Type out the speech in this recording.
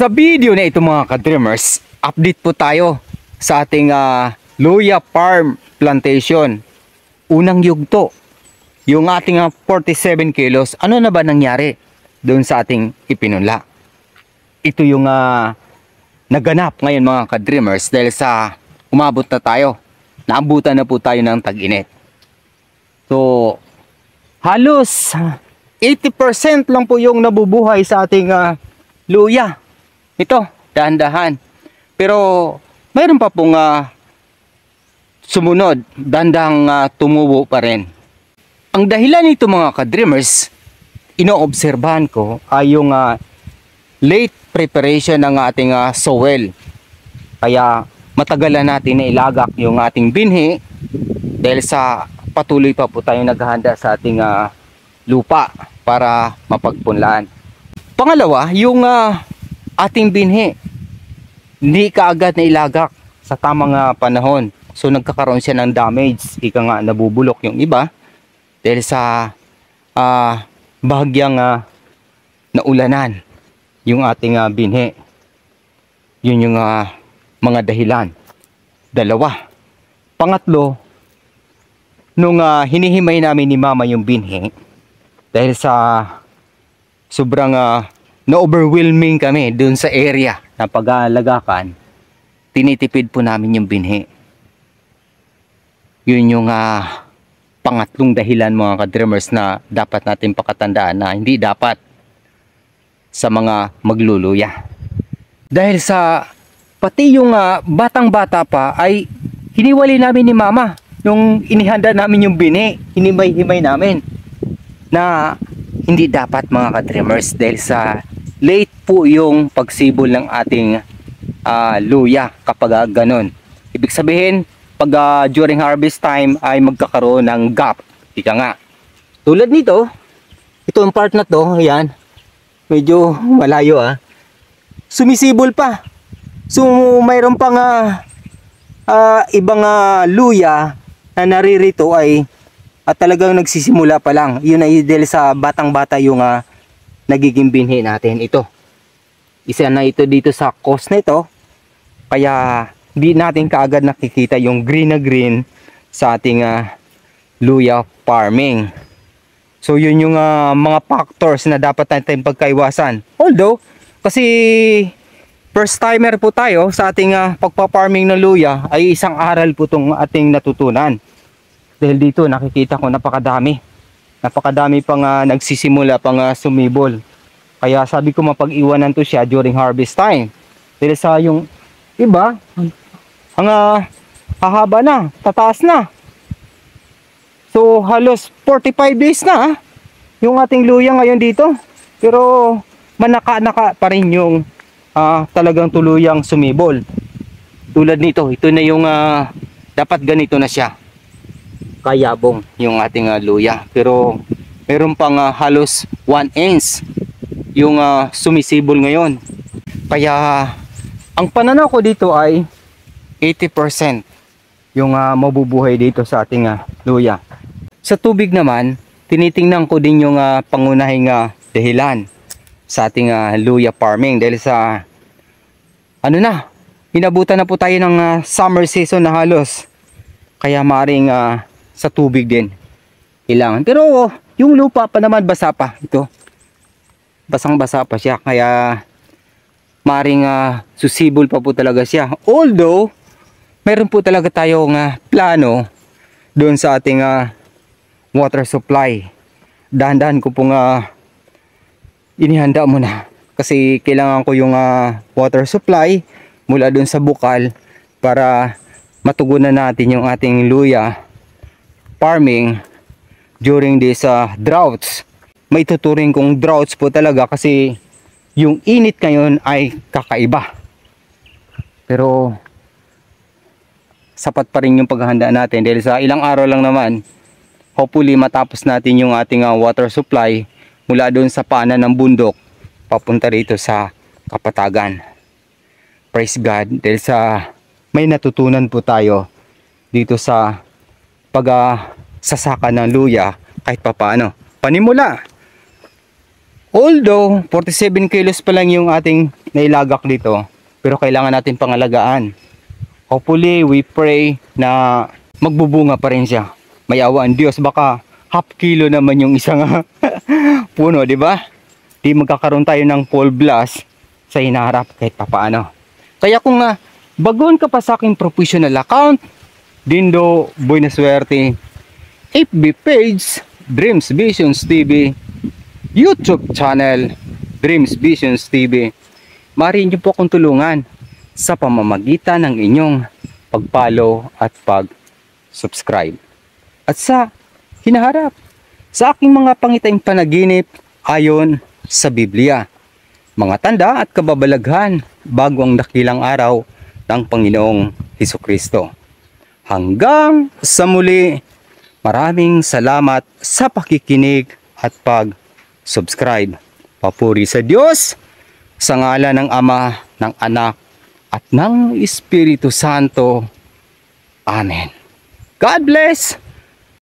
Sa video na ito mga ka-dreamers, update po tayo sa ating Luya Farm Plantation. Unang yugto, yung ating 47 kilos, ano na ba nangyari doon sa ating ipinunla? Ito yung naganap ngayon mga ka-dreamers dahil sa umabot na tayo. Naabutan na po tayo ng tag-init. So, halos 80% lang po yung nabubuhay sa ating luya. Ito, dahan-dahan. Pero mayroon pa pong sumunod, dahan-dahang tumubo pa rin. Ang dahilan nito mga ka-dreamers, inoobserbahan ko ay yung late preparation ng ating soil. Kaya matagalan natin na ilagak yung ating binhi dahil sa patuloy pa po tayo naghahanda sa ating lupa para mapagpunlaan. Pangalawa, yung ating binhi hindi kaagad na ilagak sa tamang panahon. So nagkakaroon siya ng damage. Ika nga nabubulok yung iba dahil sa bahagyang naulanan yung ating binhi. Yun yung mga dahilan. Dalawa. Pangatlo, nung hinihimay namin ni mama yung binhi, dahil sa sobrang na-overwhelming kami dun sa area na pag-alagakan, tinitipid po namin yung binhi. Yun yung pangatlong dahilan mga ka-dreamers na dapat natin pakatandaan na hindi dapat sa mga magluluya. Dahil sa pati yung batang-bata pa ay hiniwali namin ni mama nung inihanda namin yung binhi, hinimay-himay namin na hindi dapat mga ka-dreamers dahil sa late po yung pagsibol ng ating luya kapag ganun. Ibig sabihin pag during harvest time ay magkakaroon ng gap. Ika nga. Tulad nito, itong part na to, ayan, medyo malayo sumisibol pa. So mayroon pang ibang luya na naririto ay talagang nagsisimula pa lang. Yun ay dahil sa batang-bata yung nagiging binhi natin. Ito, isa na ito dito sa coast na ito, kaya di natin kaagad nakikita yung green na green sa ating luya farming. So yun yung mga factors na dapat natin pagkaiwasan. Although kasi first timer po tayo sa ating pagpa-farming ng luya, ay isang aral po itong ating natutunan. Dahil dito nakikita ko napakadami pang nagsisimula pang sumibol. Kaya sabi ko mapag-iwanan to siya during harvest time. Dahil sa yung iba, ang hahaba na, tataas na. So halos 45 days na yung ating luya ngayon dito. Pero manaka-naka pa rin yung talagang tuluyang sumibol. Tulad nito, ito na yung dapat ganito na siya. Kayabong yung ating luya. Pero meron pang halos 1 inch yung sumisibol ngayon. Kaya ang pananaw ko dito ay 80% yung mabubuhay dito sa ating luya. Sa tubig naman, tinitingnan ko din yung pangunahing dahilan sa ating luya farming dahil sa inabutan na po tayo ng summer season na halos. Kaya maaaring sa tubig din kailangan. Pero yung lupa pa naman basa pa ito. Basang-basa pa siya kaya maaaring susibol pa po talaga siya. Although meron po talaga tayong plano doon sa ating water supply. Dahan-dahan ko pong inihanda muna kasi kailangan ko yung water supply mula doon sa bukal para matugunan natin yung ating luya farming during this droughts. May tuturing kong droughts po talaga kasi yung init ngayon ay kakaiba. Pero sapat pa rin yung paghahanda natin dahil sa ilang araw lang naman hopefully matapos natin yung ating water supply mula doon sa paanan ng bundok papunta rito sa kapatagan. Praise God dahil sa may natutunan po tayo dito sa sasaka ng luya kahit papaano. Panimula Although 47 kilos pa lang yung ating nailagak dito, pero kailangan natin pangalagaan. Hopefully, we pray na magbubunga pa rin siya. May awa ang Diyos, baka half kilo naman yung isang puno, di ba? Di magkakaroon tayo ng full blast sa hinaharap kahit papaano. Kaya kung baguhan ka pa sa aking professional account, Dindo Buenasuerte, FB page, Dreams Visions TV, YouTube channel, Dreams Visions TV, maaari niyo po akong tulungan sa pamamagitan ng inyong pag-follow at pag-subscribe. At sa hinaharap, sa aking mga pangitaing panaginip ayon sa Biblia, mga tanda at kababalaghan bago ang dakilang araw ng Panginoong Hesukristo. Hanggang sa muli, maraming salamat sa pakikinig at pag-subscribe. Papuri sa Diyos, sa ngalan ng Ama, ng Anak, at ng Espiritu Santo. Amen. God bless!